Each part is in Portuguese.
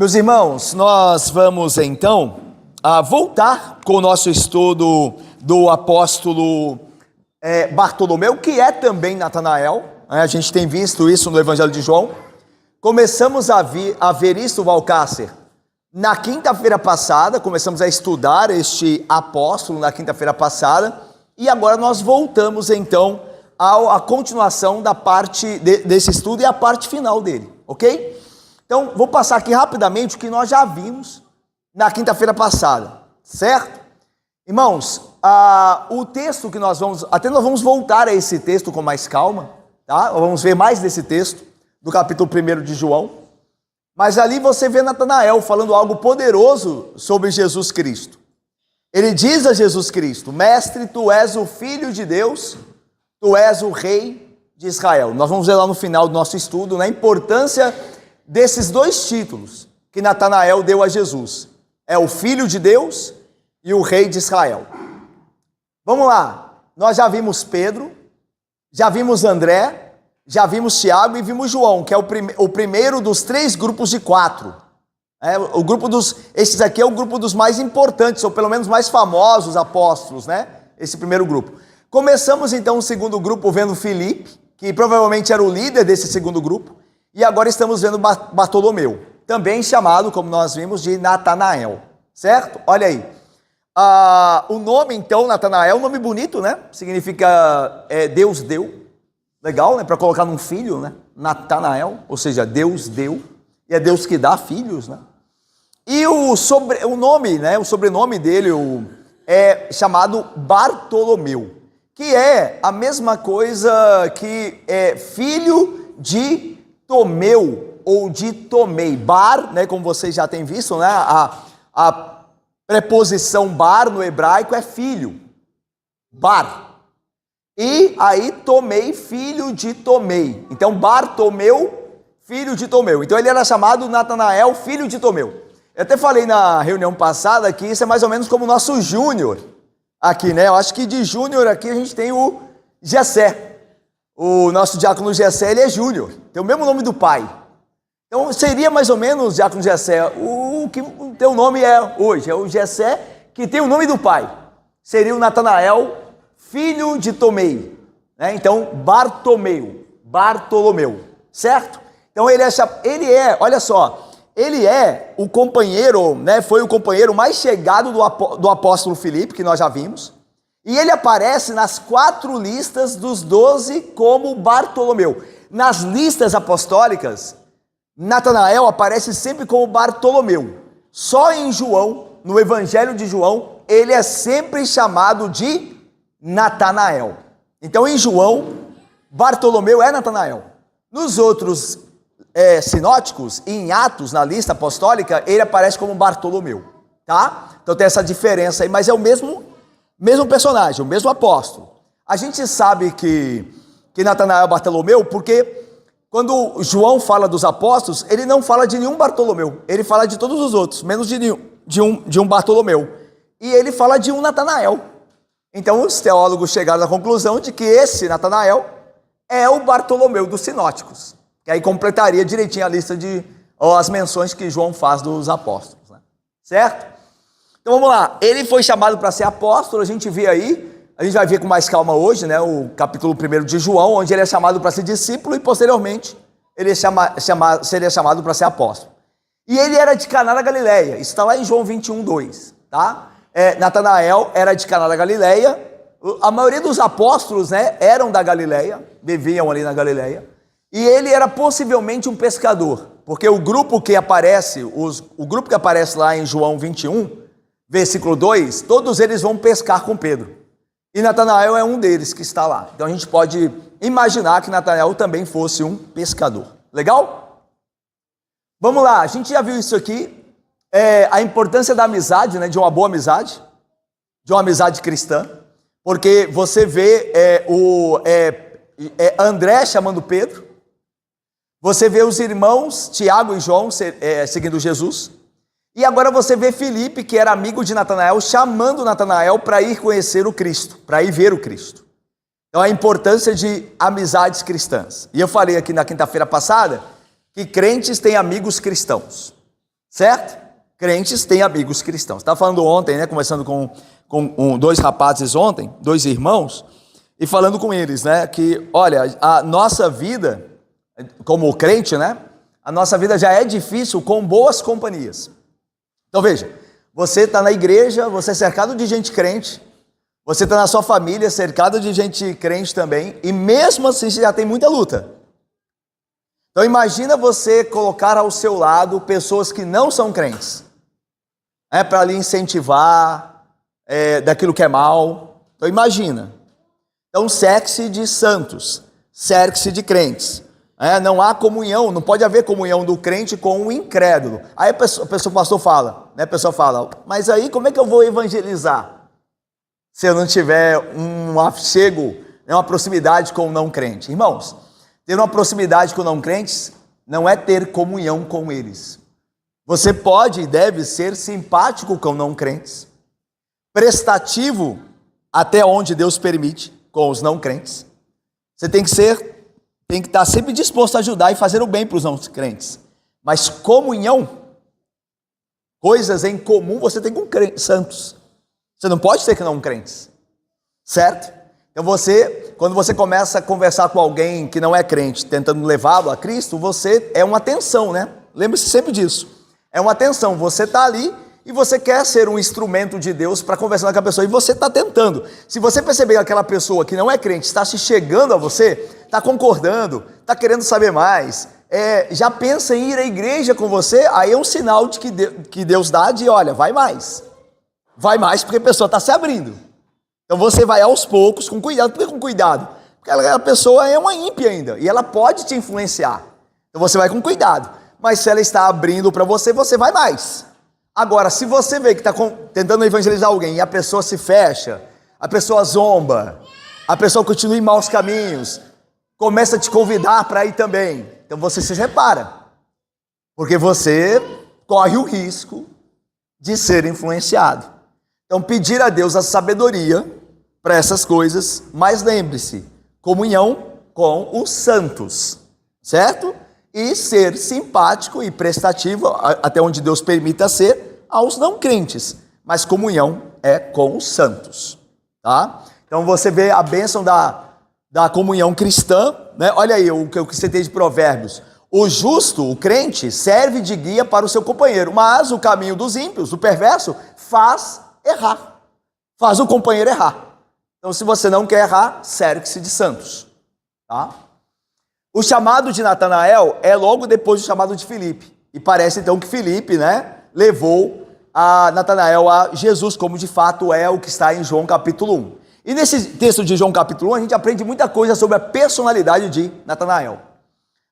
Meus irmãos, nós vamos então voltar com o nosso estudo do apóstolo Bartolomeu, que é também Natanael. A gente tem visto isso no Evangelho de João. Começamos a ver isso, Valcácer, na quinta-feira passada. Começamos a estudar este apóstolo na quinta-feira passada, e agora nós voltamos então à continuação da parte desse estudo e a parte final dele, ok? Então, vou passar aqui rapidamente o que nós já vimos na quinta-feira passada, certo? Irmãos, o texto que nós vamos voltar a esse texto com mais calma, tá? Vamos ver mais desse texto, do capítulo 1 de João. Mas ali você vê Natanael falando algo poderoso sobre Jesus Cristo. Ele diz a Jesus Cristo: Mestre, tu és o Filho de Deus, tu és o Rei de Israel. Nós vamos ver lá no final do nosso estudo, na importância desses dois títulos que Natanael deu a Jesus. É o Filho de Deus e o Rei de Israel. Vamos lá, nós já vimos Pedro, já vimos André, já vimos Tiago e vimos João, que é o primeiro dos 3 grupos de 4. Esses aqui é o grupo dos mais importantes, ou pelo menos mais famosos apóstolos, né? Esse primeiro grupo. Começamos então o segundo grupo vendo Filipe, que provavelmente era o líder desse segundo grupo. E agora estamos vendo Bartolomeu, também chamado, como nós vimos, de Natanael, certo? Olha aí. O nome, então, Natanael, um nome bonito, né? Significa Deus deu. Legal, né? Para colocar num filho, né? Natanael, ou seja, Deus deu. E é Deus que dá filhos, né? E o nome, né? O sobrenome dele é chamado Bartolomeu, que é a mesma coisa que filho de Tomeu ou de Tomei. Bar, né, como vocês já têm visto, né, a preposição bar no hebraico é filho, bar. E aí Tomei, filho de Tomei. Então Bartomeu, filho de Tomeu. Então ele era chamado Natanael, filho de Tomeu. Eu até falei na reunião passada que isso é mais ou menos como o nosso Júnior aqui, né? Eu acho que de Júnior aqui a gente tem o Gessé. O nosso diácono Gessé, ele é Júnior, tem o mesmo nome do pai. Então seria mais ou menos, diácono Gessé, o que o teu nome é hoje, é o Gessé que tem o nome do pai. Seria o Natanael, filho de Tomei, né? Então Bartolomeu, certo? Então ele é, olha só, ele é o companheiro, né? Foi o companheiro mais chegado do apóstolo Filipe, que nós já vimos. E ele aparece nas 4 listas dos 12 como Bartolomeu. Nas listas apostólicas, Natanael aparece sempre como Bartolomeu. Só em João, no Evangelho de João, ele é sempre chamado de Natanael. Então em João, Bartolomeu é Natanael. Nos outros sinóticos e em Atos, na lista apostólica, ele aparece como Bartolomeu, tá? Então tem essa diferença aí, mas é o mesmo personagem, o mesmo apóstolo. A gente sabe que Natanael é Bartolomeu porque quando João fala dos apóstolos, ele não fala de nenhum Bartolomeu, ele fala de todos os outros, menos de um Bartolomeu. E ele fala de um Natanael. Então os teólogos chegaram à conclusão de que esse Natanael é o Bartolomeu dos sinóticos, que aí completaria direitinho a lista as menções que João faz dos apóstolos, né? Certo? Então vamos lá, ele foi chamado para ser apóstolo, a gente vai ver com mais calma hoje, né, o capítulo 1 de João, onde ele é chamado para ser discípulo e posteriormente ele seria chamado para ser apóstolo. E ele era de Caná da Galileia, isso está lá em João 21:2, tá? Natanael era de Caná da Galileia, a maioria dos apóstolos, né, eram da Galileia, viviam ali na Galileia, e ele era possivelmente um pescador, porque o grupo que aparece lá em João 21, versículo 2, todos eles vão pescar com Pedro. E Natanael é um deles que está lá. Então a gente pode imaginar que Natanael também fosse um pescador. Legal? Vamos lá, a gente já viu isso aqui. A importância da amizade, né, de uma boa amizade, de uma amizade cristã. Porque você vê André chamando Pedro. Você vê os irmãos Tiago e João seguindo Jesus. E agora você vê Filipe, que era amigo de Natanael, chamando Natanael para ir conhecer o Cristo, para ir ver o Cristo. Então a importância de amizades cristãs. E eu falei aqui na quinta-feira passada que crentes têm amigos cristãos. certo? Crentes têm amigos cristãos. Estava falando ontem, né, conversando com dois rapazes ontem, dois irmãos, e falando com eles, né, que, olha, a nossa vida, como crente, né, a nossa vida já é difícil com boas companhias. Então veja, você está na igreja, você é cercado de gente crente, você está na sua família, cercado de gente crente também, e mesmo assim você já tem muita luta. Então imagina você colocar ao seu lado pessoas que não são crentes, para lhe incentivar daquilo que é mal. Então imagina. Então cerque-se de santos, cerque-se de crentes. Não há comunhão, não pode haver comunhão do crente com o incrédulo. Aí o pastor fala, né? A pessoa fala, mas aí como é que eu vou evangelizar? Se eu não tiver um achego, uma proximidade com o não crente. Irmãos, ter uma proximidade com não crentes não é ter comunhão com eles. Você pode e deve ser simpático com não crentes, prestativo até onde Deus permite com os não crentes. Você tem que estar sempre disposto a ajudar e fazer o bem para os não crentes. Mas comunhão, coisas em comum, você tem com santos. Você não pode ter com não crentes, certo? Então quando você começa a conversar com alguém que não é crente, tentando levá-lo a Cristo, você é uma tensão, né? Lembre-se sempre disso. É uma tensão. Você está ali e você quer ser um instrumento de Deus para conversar com a pessoa, e você está tentando. Se você perceber que aquela pessoa que não é crente está se chegando a você, está concordando, está querendo saber mais, já pensa em ir à igreja com você, aí é um sinal de que Deus dá de, olha, vai mais porque a pessoa está se abrindo. Então você vai aos poucos, com cuidado. Por que com cuidado? Porque aquela pessoa é uma ímpia ainda, e ela pode te influenciar. Então você vai com cuidado, mas se ela está abrindo para você, você vai mais. Agora, se você vê que está tentando evangelizar alguém e a pessoa se fecha, a pessoa zomba, a pessoa continua em maus caminhos, começa a te convidar para ir também, então você se separa, porque você corre o risco de ser influenciado. Então pedir a Deus a sabedoria para essas coisas, mas lembre-se, comunhão com os santos, certo? E ser simpático e prestativo, até onde Deus permita ser, aos não crentes, mas comunhão é com os santos, tá? Então você vê a bênção da comunhão cristã, né? Olha aí o que você tem de Provérbios: o justo, o crente, serve de guia para o seu companheiro, mas o caminho dos ímpios, do perverso, faz errar, faz o companheiro errar. Então se você não quer errar, cerque-se de santos, tá? O chamado de Natanael é logo depois do chamado de Filipe. E parece então que Filipe, né, levou a Natanael a Jesus, como de fato é o que está em João capítulo 1. E nesse texto de João capítulo 1, a gente aprende muita coisa sobre a personalidade de Natanael.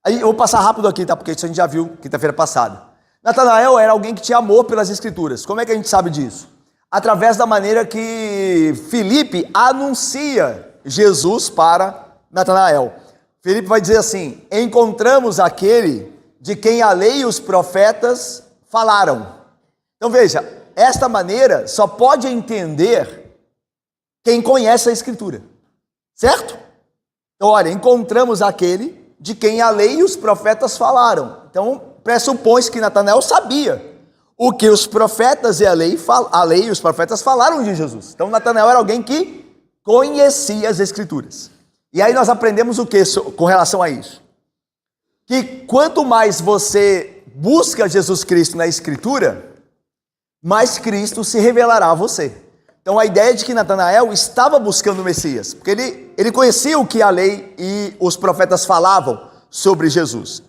Aí eu vou passar rápido aqui, tá? Porque isso a gente já viu quinta-feira passada. Natanael era alguém que tinha amor pelas Escrituras. Como é que a gente sabe disso? Através da maneira que Filipe anuncia Jesus para Natanael. Filipe vai dizer assim: encontramos aquele de quem a lei e os profetas falaram. Então veja, esta maneira só pode entender quem conhece a Escritura, certo? Então olha, encontramos aquele de quem a lei e os profetas falaram. Então pressupõe-se que Natanael sabia o que os profetas e a lei e os profetas falaram de Jesus. Então Natanael era alguém que conhecia as Escrituras. E aí nós aprendemos o que com relação a isso? Que quanto mais você busca Jesus Cristo na Escritura, mais Cristo se revelará a você. Então a ideia de que Natanael estava buscando o Messias, porque ele conhecia o que a lei e os profetas falavam sobre Jesus.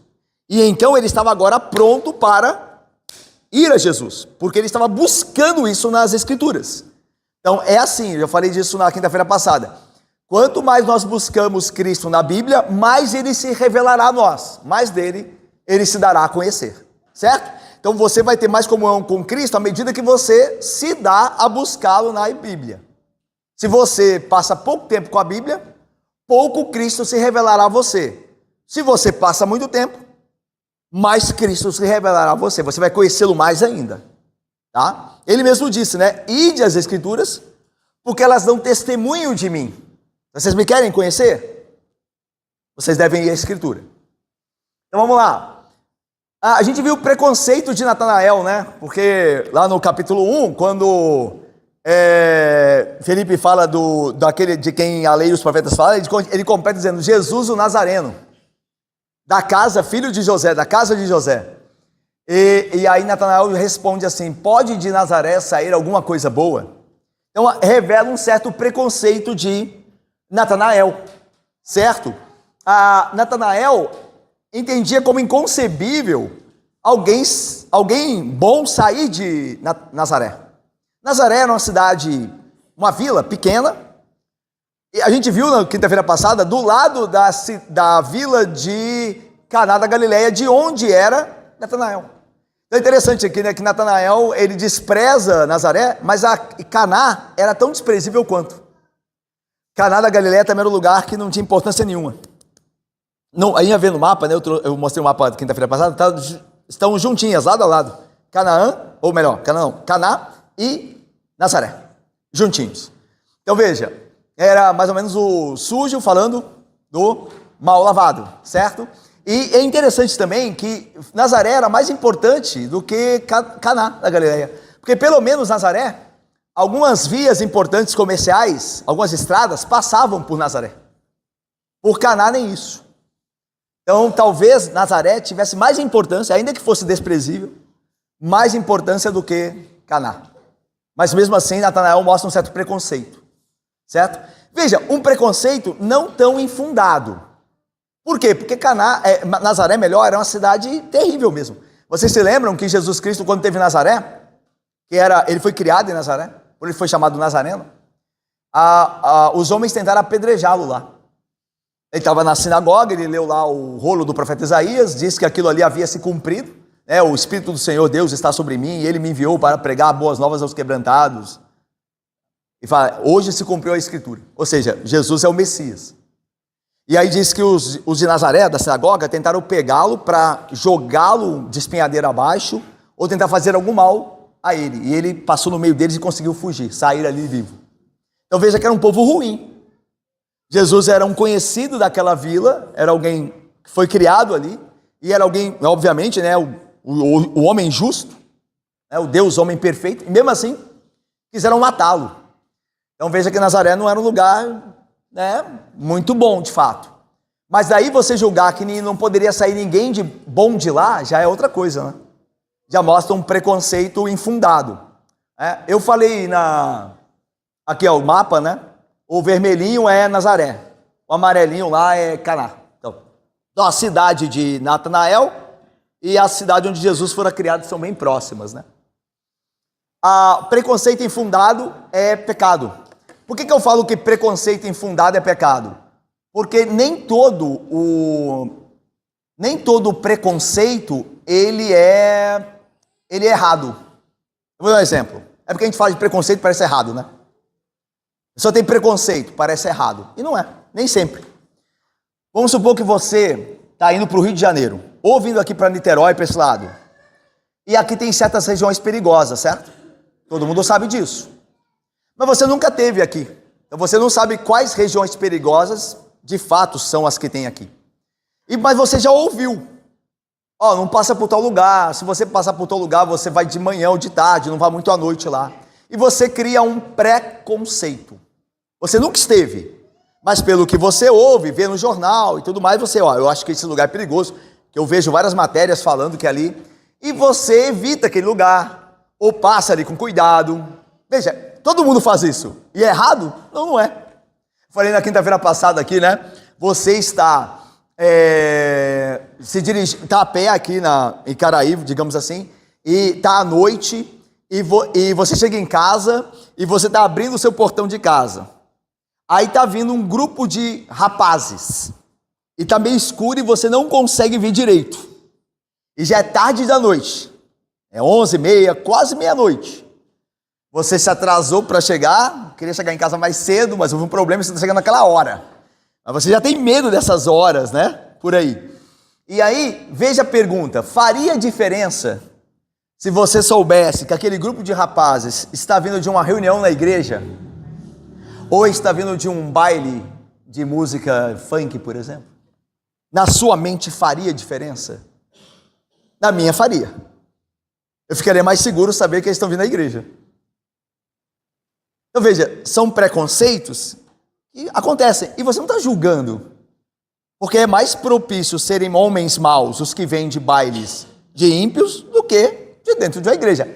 E então ele estava agora pronto para ir a Jesus, porque ele estava buscando isso nas Escrituras. Então é assim, eu falei disso na quinta-feira passada. Quanto mais nós buscamos Cristo na Bíblia, mais ele se revelará a nós, mais dele ele se dará a conhecer, certo? Então você vai ter mais comunhão com Cristo à medida que você se dá a buscá-lo na Bíblia. Se você passa pouco tempo com a Bíblia, pouco Cristo se revelará a você. Se você passa muito tempo, mais Cristo se revelará a você. Você vai conhecê-lo mais ainda, tá? Ele mesmo disse, né? Ide às Escrituras, porque elas dão testemunho de mim. Vocês me querem conhecer? Vocês devem ir à Escritura. Então vamos lá. A gente viu o preconceito de Natanael, né? Porque lá no capítulo 1, quando Felipe fala daquele de quem a lei e os profetas falam, ele completa dizendo, Jesus o Nazareno, da casa, filho de José, da casa de José. E aí Natanael responde assim, pode de Nazaré sair alguma coisa boa? Então revela um certo preconceito de Natanael, certo? Natanael entendia como inconcebível alguém bom sair de Nazaré. Nazaré era uma cidade, uma vila pequena, e a gente viu na quinta-feira passada, do lado da vila de Caná da Galileia, de onde era Natanael. Então é interessante aqui, né, que Natanael, ele despreza Nazaré, mas Caná era tão desprezível quanto. Caná da Galileia também era um lugar que não tinha importância nenhuma. Não, aí ia ver no mapa, né, eu mostrei o mapa quinta-feira passada, estão juntinhas, lado a lado. Caná e Nazaré, juntinhos. Então veja, era mais ou menos o sujo falando do mal lavado, certo? E é interessante também que Nazaré era mais importante do que Caná da Galileia. Porque pelo menos Nazaré, algumas vias importantes comerciais, algumas estradas passavam por Nazaré. Por Caná nem isso. Então talvez Nazaré tivesse mais importância, ainda que fosse desprezível, mais importância do que Caná. Mas mesmo assim Natanael mostra um certo preconceito, certo? Veja, um preconceito não tão infundado. Por quê? Porque Nazaré melhor era uma cidade terrível mesmo. Vocês se lembram que Jesus Cristo, quando teve Nazaré, ele foi criado em Nazaré, por ele foi chamado Nazareno, os homens tentaram apedrejá-lo lá. Ele estava na sinagoga, ele leu lá o rolo do profeta Isaías, disse que aquilo ali havia se cumprido, né? O Espírito do Senhor Deus está sobre mim, e ele me enviou para pregar boas novas aos quebrantados. E fala, hoje se cumpriu a Escritura. Ou seja, Jesus é o Messias. E aí diz que os de Nazaré, da sinagoga, tentaram pegá-lo para jogá-lo de espinhadeira abaixo, ou tentar fazer algum mal a ele. E ele passou no meio deles e conseguiu fugir, sair ali vivo. Então veja que era um povo ruim. Jesus era um conhecido daquela vila, era alguém que foi criado ali, e era alguém, obviamente, né, o homem justo, né, o Deus homem perfeito, e mesmo assim quiseram matá-lo. Então veja que Nazaré não era um lugar, né, muito bom de fato. Mas daí você julgar que não poderia sair ninguém de bom de lá, já é outra coisa, né? Já mostra um preconceito infundado. Eu falei aqui é o mapa, né? O vermelhinho é Nazaré, o amarelinho lá é Caná. Então a cidade de Natanael e a cidade onde Jesus fora criado são bem próximas, né? Preconceito infundado é pecado. Por que eu falo que preconceito infundado é pecado? Porque nem todo preconceito ele é errado. Eu vou dar um exemplo. É porque a gente fala de preconceito, parece errado, né? Só tem preconceito, parece errado. E não é, nem sempre. Vamos supor que você está indo para o Rio de Janeiro, ou vindo aqui para Niterói, para esse lado. E aqui tem certas regiões perigosas, certo? Todo mundo sabe disso. Mas você nunca esteve aqui. Então você não sabe quais regiões perigosas, de fato, são as que tem aqui. Mas você já ouviu. Não passa por tal lugar. Se você passar por tal lugar, você vai de manhã ou de tarde, não vai muito à noite lá. E você cria um preconceito. Você nunca esteve, mas pelo que você ouve, vê no jornal e tudo mais, eu acho que esse lugar é perigoso, que eu vejo várias matérias falando que é ali, e você evita aquele lugar, ou passa ali com cuidado. Veja, todo mundo faz isso, e é errado? Não, não é. Falei na quinta-feira passada aqui, né? Você está está a pé aqui em Caraí, digamos assim, e está à noite, e você chega em casa, e você está abrindo o seu portão de casa. Aí está vindo um grupo de rapazes, e está meio escuro e você não consegue ver direito. E já é tarde da noite, é 11h30, quase meia-noite. Você se atrasou para chegar, queria chegar em casa mais cedo, mas houve um problema, você está chegando naquela hora. Mas você já tem medo dessas horas, né? Por aí. E aí, veja a pergunta, faria diferença se você soubesse que aquele grupo de rapazes está vindo de uma reunião na igreja? Ou está vindo de um baile de música funk, por exemplo? Na sua mente faria diferença? Na minha faria. Eu ficaria mais seguro saber que eles estão vindo à igreja. Então veja, são preconceitos que acontecem. E você não está julgando. Porque é mais propício serem homens maus os que vêm de bailes de ímpios do que de dentro de uma igreja.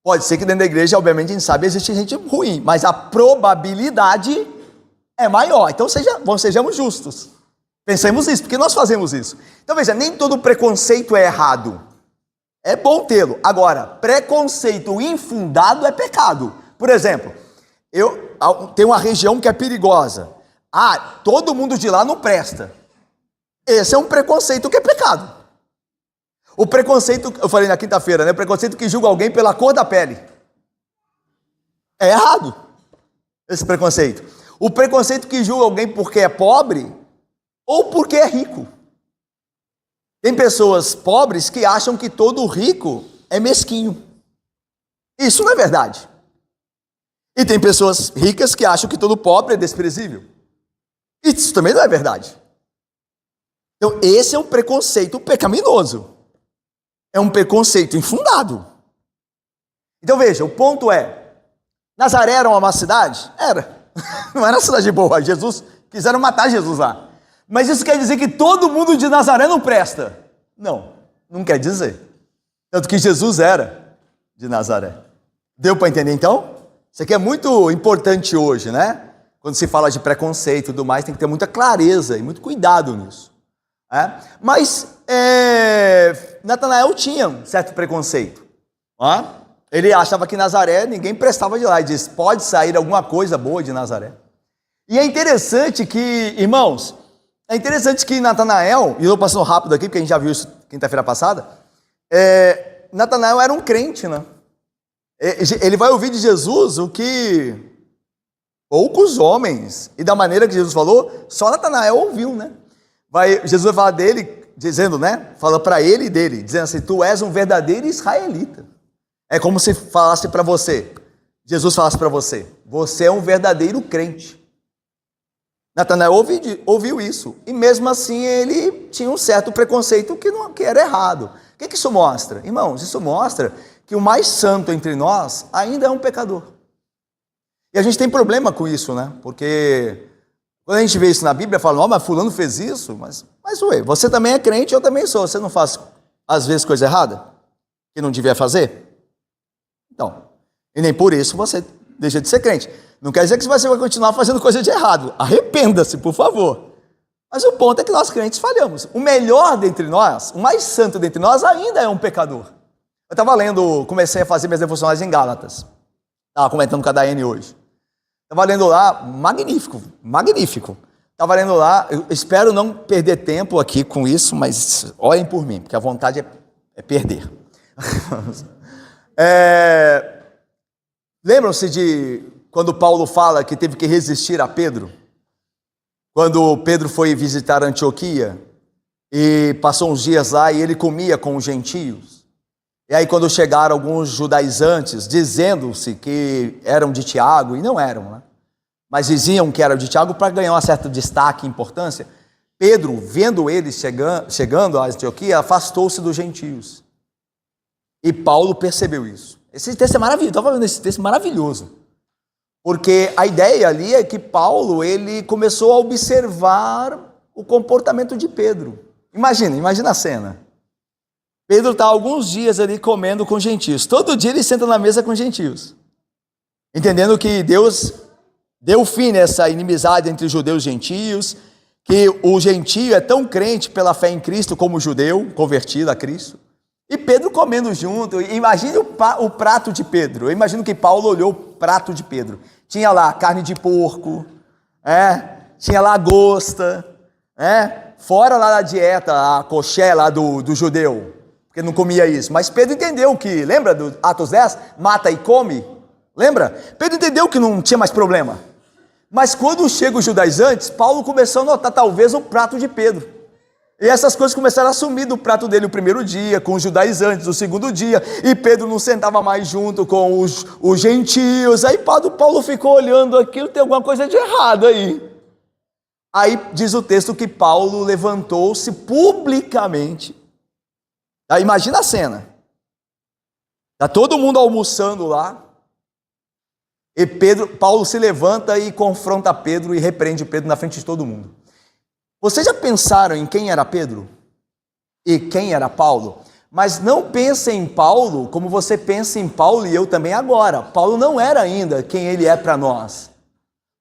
Pode ser que dentro da igreja, obviamente, a gente sabe, existe gente ruim, mas a probabilidade é maior. Então sejamos justos. Pensemos isso, porque nós fazemos isso. Então veja, nem todo preconceito é errado. É bom tê-lo. Agora, preconceito infundado é pecado. Por exemplo, eu tenho uma região que é perigosa. Todo mundo de lá não presta. Esse é um preconceito que é pecado. O preconceito, eu falei na quinta-feira, né? O preconceito que julga alguém pela cor da pele. É errado, esse preconceito. O preconceito que julga alguém porque é pobre ou porque é rico. Tem pessoas pobres que acham que todo rico é mesquinho. Isso não é verdade. E tem pessoas ricas que acham que todo pobre é desprezível. Isso também não é verdade. Então, esse é um preconceito pecaminoso. É um preconceito infundado. Então, veja, o ponto é, Nazaré era uma cidade? Era. Não era uma cidade boa. Quiseram matar Jesus lá. Mas isso quer dizer que todo mundo de Nazaré não presta? Não quer dizer. Tanto que Jesus era de Nazaré. Deu para entender então? Isso aqui é muito importante hoje, né? Quando se fala de preconceito e tudo mais, tem que ter muita clareza e muito cuidado nisso. Mas Natanael tinha um certo preconceito. Ele achava que Nazaré, ninguém prestava de lá. Ele disse, pode sair alguma coisa boa de Nazaré. E é interessante que, irmãos, Natanael, e eu estou passando rápido aqui, porque a gente já viu isso quinta-feira passada, Natanael era um crente, né? Ele vai ouvir de Jesus o que poucos homens, e da maneira que Jesus falou, só Natanael ouviu, né? Jesus vai falar dele, dizendo, né? Fala para ele e dele, dizendo assim, tu és um verdadeiro israelita. É como se falasse para você, Jesus falasse para você, você é um verdadeiro crente. Natanael ouviu isso, e mesmo assim ele tinha um certo preconceito que era errado. O que isso mostra? Irmãos, isso mostra que o mais santo entre nós ainda é um pecador. E a gente tem problema com isso, né? Porque quando a gente vê isso na Bíblia, fala, mas fulano fez isso, mas ué, você também é crente, eu também sou, você não faz, às vezes, coisa errada? Que não devia fazer? Então, e nem por isso você deixa de ser crente. Não quer dizer que você vai continuar fazendo coisa de errado. Arrependa-se, por favor. Mas o ponto é que nós crentes falhamos. O melhor dentre nós, o mais santo dentre nós, ainda é um pecador. Eu estava lendo, comecei a fazer minhas devocionais em Gálatas. Estava comentando com a Daiane hoje. Estava lendo lá, magnífico. Estava lendo lá, eu espero não perder tempo aqui com isso, mas olhem por mim, porque a vontade é perder. Lembram-se de quando Paulo fala que teve que resistir a Pedro? Quando Pedro foi visitar Antioquia e passou uns dias lá e ele comia com os gentios. E aí quando chegaram alguns judaizantes, dizendo-se que eram de Tiago, e não eram, né? Mas diziam que eram de Tiago para ganhar um certo destaque e importância, Pedro, vendo eles chegando a Antioquia, afastou-se dos gentios. E Paulo percebeu isso. Esse texto é maravilhoso, estava vendo esse texto maravilhoso. Porque a ideia ali é que Paulo, ele começou a observar o comportamento de Pedro. Imagina a cena. Pedro está alguns dias ali comendo com gentios. Todo dia ele senta na mesa com gentios. Entendendo que Deus deu fim nessa inimizade entre judeus e gentios, que o gentio é tão crente pela fé em Cristo como o judeu, convertido a Cristo. E Pedro comendo junto. Imagine o prato de Pedro. Eu imagino que Paulo olhou o prato de Pedro. Tinha lá carne de porco, tinha lagosta, fora lá da dieta, a coxé lá do judeu, porque não comia isso. Mas Pedro entendeu que, lembra do Atos 10? Mata e come, lembra? Pedro entendeu que não tinha mais problema. Mas quando chegam os judaizantes, Paulo começou a notar talvez o prato de Pedro. E essas coisas começaram a sumir do prato dele o primeiro dia, com os judaizantes, o segundo dia, e Pedro não sentava mais junto com os gentios. Aí Paulo ficou olhando aquilo, tem alguma coisa de errado aí. Aí diz o texto que Paulo levantou-se publicamente Tá, imagina a cena. Está todo mundo almoçando lá, e Paulo se levanta e confronta Pedro e repreende Pedro na frente de todo mundo. Vocês já pensaram em quem era Pedro? E quem era Paulo? Mas não pensem em Paulo como você pensa em Paulo e eu também agora. Paulo não era ainda quem ele é para nós.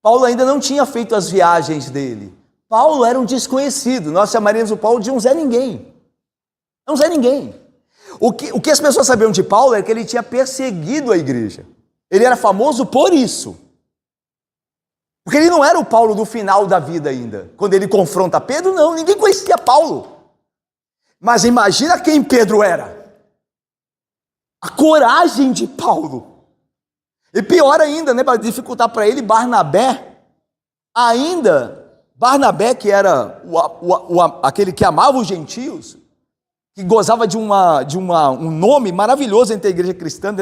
Paulo ainda não tinha feito as viagens dele. Paulo era um desconhecido. Nós chamaríamos o Paulo de um Zé Ninguém. É um Zé Ninguém. O que as pessoas sabiam de Paulo é que ele tinha perseguido a igreja. Ele era famoso por isso. Porque ele não era o Paulo do final da vida ainda. Quando ele confronta Pedro, não, ninguém conhecia Paulo. Mas imagina quem Pedro era. A coragem de Paulo. E pior ainda, né, para dificultar para ele, Barnabé, que era aquele que amava os gentios, que gozava de um nome maravilhoso dentro da igreja cristã,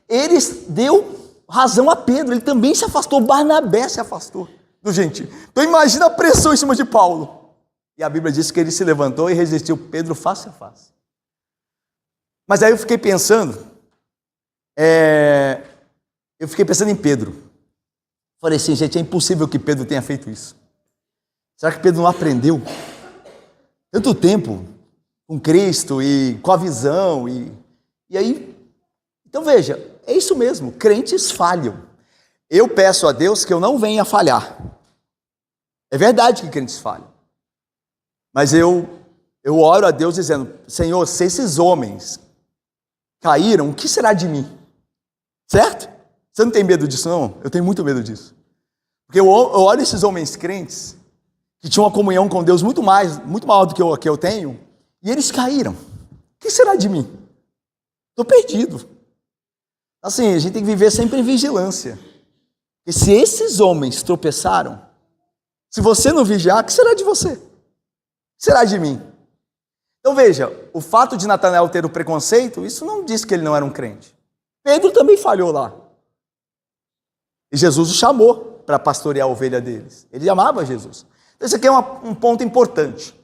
eles deu razão a Pedro, ele também se afastou, Barnabé se afastou do gentio. Então imagina a pressão em cima de Paulo. E a Bíblia diz que ele se levantou e resistiu Pedro face a face. Mas aí eu fiquei pensando em Pedro. Falei assim, gente, é impossível que Pedro tenha feito isso. Será que Pedro não aprendeu tanto tempo com Cristo e com a visão? E aí, então veja, é isso mesmo, crentes falham. Eu peço a Deus que eu não venha falhar. É verdade que crentes falham. Mas eu oro a Deus dizendo, Senhor, se esses homens caíram, o que será de mim? Certo? Você não tem medo disso, não? Eu tenho muito medo disso. Porque eu olho esses homens crentes, que tinham uma comunhão com Deus muito maior do que eu tenho, e eles caíram. O que será de mim? Estou perdido. Assim, a gente tem que viver sempre em vigilância. E se esses homens tropeçaram, se você não vigiar, o que será de você? O que será de mim? Então veja, o fato de Natanael ter o preconceito, isso não diz que ele não era um crente. Pedro também falhou lá. E Jesus o chamou para pastorear a ovelha deles. Ele amava Jesus. Então esse aqui é um ponto importante.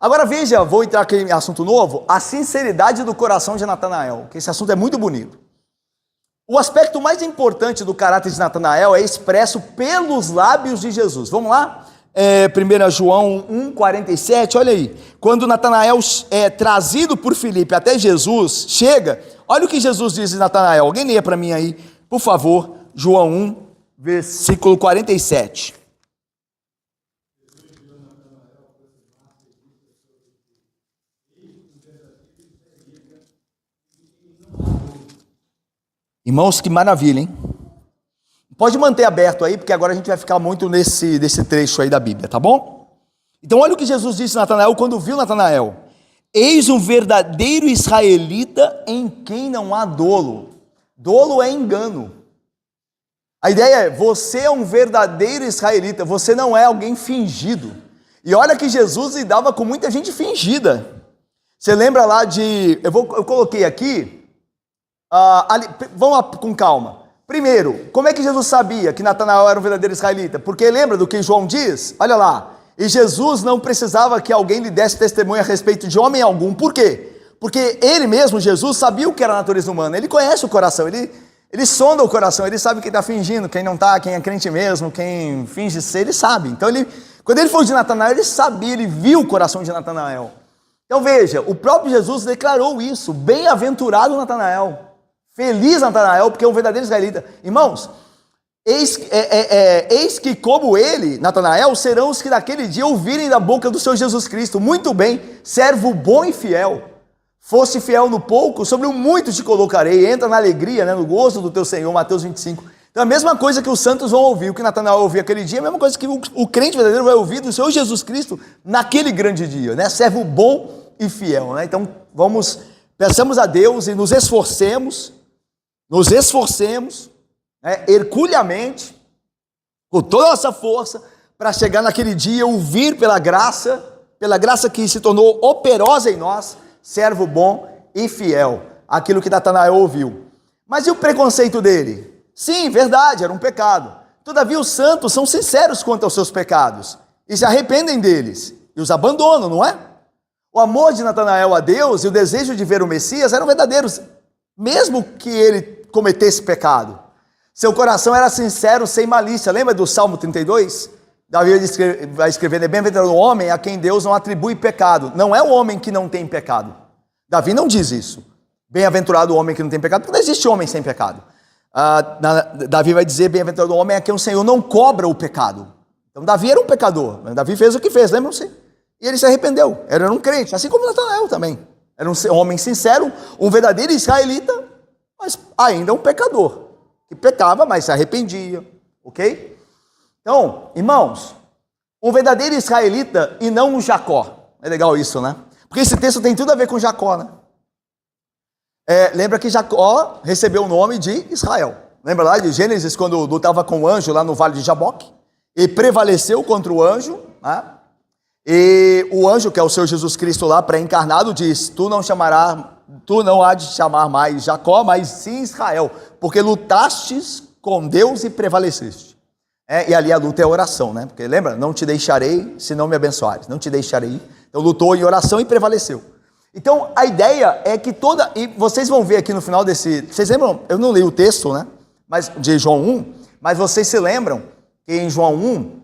Agora veja, vou entrar aqui em assunto novo, a sinceridade do coração de Natanael, que esse assunto é muito bonito. O aspecto mais importante do caráter de Natanael é expresso pelos lábios de Jesus. Vamos lá? 1 João 1,47, olha aí. Quando Natanael é trazido por Filipe até Jesus, chega, olha o que Jesus diz de Natanael. Alguém leia para mim aí, por favor, João 1, versículo 47. Irmãos, que maravilha, hein? Pode manter aberto aí, porque agora a gente vai ficar muito nesse trecho aí da Bíblia, tá bom? Então olha o que Jesus disse a Natanael quando viu Natanael. Eis um verdadeiro israelita em quem não há dolo. Dolo é engano. A ideia é, você é um verdadeiro israelita, você não é alguém fingido. E olha que Jesus lidava com muita gente fingida. Você lembra lá eu coloquei aqui, vamos lá com calma. Primeiro, como é que Jesus sabia que Natanael era um verdadeiro israelita? Porque lembra do que João diz? Olha lá, e Jesus não precisava que alguém lhe desse testemunho a respeito de homem algum. Por quê? Porque ele mesmo, Jesus, sabia o que era a natureza humana. Ele conhece o coração, ele sonda o coração, ele sabe quem está fingindo, quem não está, quem é crente mesmo, quem finge ser, ele sabe. Então, quando ele falou de Natanael, ele sabia, ele viu o coração de Natanael. Então veja, o próprio Jesus declarou isso, bem-aventurado Natanael. Feliz Natanael, porque é um verdadeiro israelita. Irmãos, eis que como ele, Natanael, serão os que naquele dia ouvirem da boca do Senhor Jesus Cristo. Muito bem, servo bom e fiel. Fosse fiel no pouco, sobre o muito te colocarei. Entra na alegria, né, no gozo do teu Senhor, Mateus 25. Então a mesma coisa que os santos vão ouvir, o que Natanael ouviu aquele dia, a mesma coisa que o crente verdadeiro vai ouvir do Senhor Jesus Cristo naquele grande dia, né? Servo bom e fiel, né? Então peçamos a Deus e nos esforcemos, herculeamente, com toda a nossa força, para chegar naquele dia, ouvir pela graça que se tornou operosa em nós, servo bom e fiel, aquilo que Natanael ouviu. Mas e o preconceito dele? Sim, verdade, era um pecado. Todavia os santos são sinceros quanto aos seus pecados, e se arrependem deles, e os abandonam, não é? O amor de Natanael a Deus e o desejo de ver o Messias eram verdadeiros, mesmo que ele cometesse pecado. Seu coração era sincero, sem malícia. Lembra do Salmo 32? Davi vai escrever: bem-aventurado o homem a quem Deus não atribui pecado. Não é o homem que não tem pecado. Davi não diz isso. Bem-aventurado o homem que não tem pecado, porque não existe homem sem pecado. Davi vai dizer: bem-aventurado o homem a quem o Senhor não cobra o pecado. Então Davi era um pecador. Davi fez o que fez, lembram-se? E ele se arrependeu. Era um crente, assim como Natanael também. Era um homem sincero, um verdadeiro israelita, mas ainda um pecador. Que pecava, mas se arrependia. Ok? Então, irmãos, um verdadeiro israelita e não um Jacó. É legal isso, né? Porque esse texto tem tudo a ver com Jacó, né? Lembra que Jacó recebeu o nome de Israel. Lembra lá de Gênesis, quando lutava com o anjo lá no vale de Jaboque? E prevaleceu contra o anjo, né? E o anjo, que é o Senhor Jesus Cristo lá, pré-encarnado, diz: tu não há de chamar mais Jacó, mas sim Israel, porque lutastes com Deus e prevaleceste. E ali a luta é a oração, né? Porque lembra? Não te deixarei se não me abençoares. Não te deixarei. Então lutou em oração e prevaleceu. Então a ideia é que e vocês vão ver aqui no final vocês lembram? Eu não li o texto, né? Mas de João 1, mas vocês se lembram que em João 1,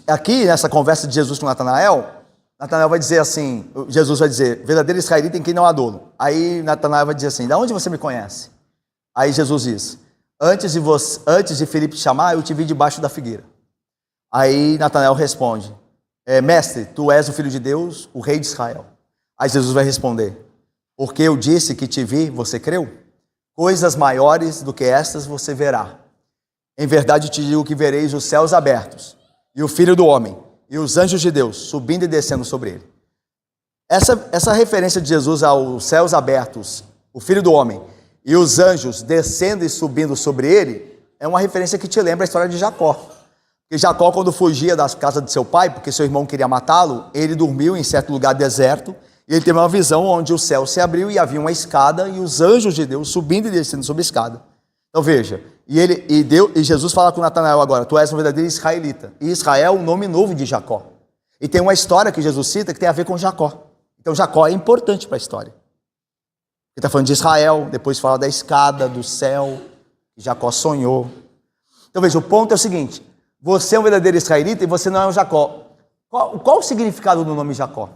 aqui nessa conversa de Jesus com Natanael vai dizer assim, Jesus vai dizer: verdadeiro israelita em quem não há dolo. Aí Natanael vai dizer assim: de onde você me conhece? Aí Jesus diz: antes de Filipe te chamar, eu te vi debaixo da figueira. Aí Natanael responde: mestre, tu és o Filho de Deus, o Rei de Israel. Aí Jesus vai responder: porque eu disse que te vi, você creu? Coisas maiores do que estas você verá. Em verdade te digo que vereis os céus abertos, e o Filho do Homem, e os anjos de Deus, subindo e descendo sobre ele. Essa referência de Jesus aos céus abertos, o Filho do Homem, e os anjos descendo e subindo sobre ele, é uma referência que te lembra a história de Jacó. Porque Jacó, quando fugia da casa de seu pai, porque seu irmão queria matá-lo, ele dormiu em certo lugar deserto, e ele teve uma visão onde o céu se abriu e havia uma escada, e os anjos de Deus subindo e descendo sobre a escada. Então veja, e Jesus fala com Natanael agora: tu és um verdadeiro israelita. E Israel é um nome novo de Jacó. E tem uma história que Jesus cita que tem a ver com Jacó. Então Jacó é importante para a história. Ele está falando de Israel, depois fala da escada, do céu, que Jacó sonhou. Então veja, o ponto é o seguinte: você é um verdadeiro israelita e você não é um Jacó. Qual o significado do nome Jacó?